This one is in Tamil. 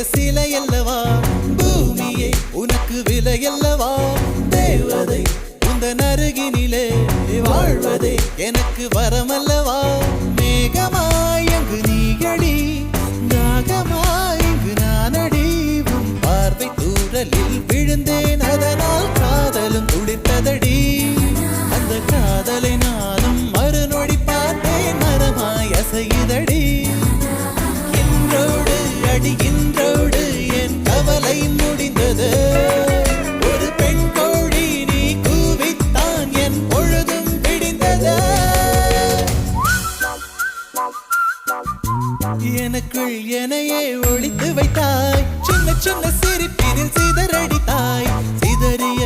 சிலையல்லவா பூமியே உனக்கு விலையல்லவா தேவதை உந்தன் அருகினிலே வாழ்வதே எனக்கு வரமல்லவா மேகமாய் அங்கு நீகடி நாகமாய் இங்கு நானடி உன் பார்வை தூரலில் விழுந்தேன் அதனால் காதலும் துடித்ததடி அந்த காதலை நானும் மறுநொடி பார்த்தேன் மரமாய் அசையுதடி இன்றோடு என் கவலை முடிந்தது ஒரு பெண் கோழி நீ கூவித்தான் என் பொழுதும் விடிந்தது எனக்குள் எனையே ஒளித்து வைத்தாய் சின்ன சின்ன சிரிப்பினில் சிதறடித்தாய் சிதறிய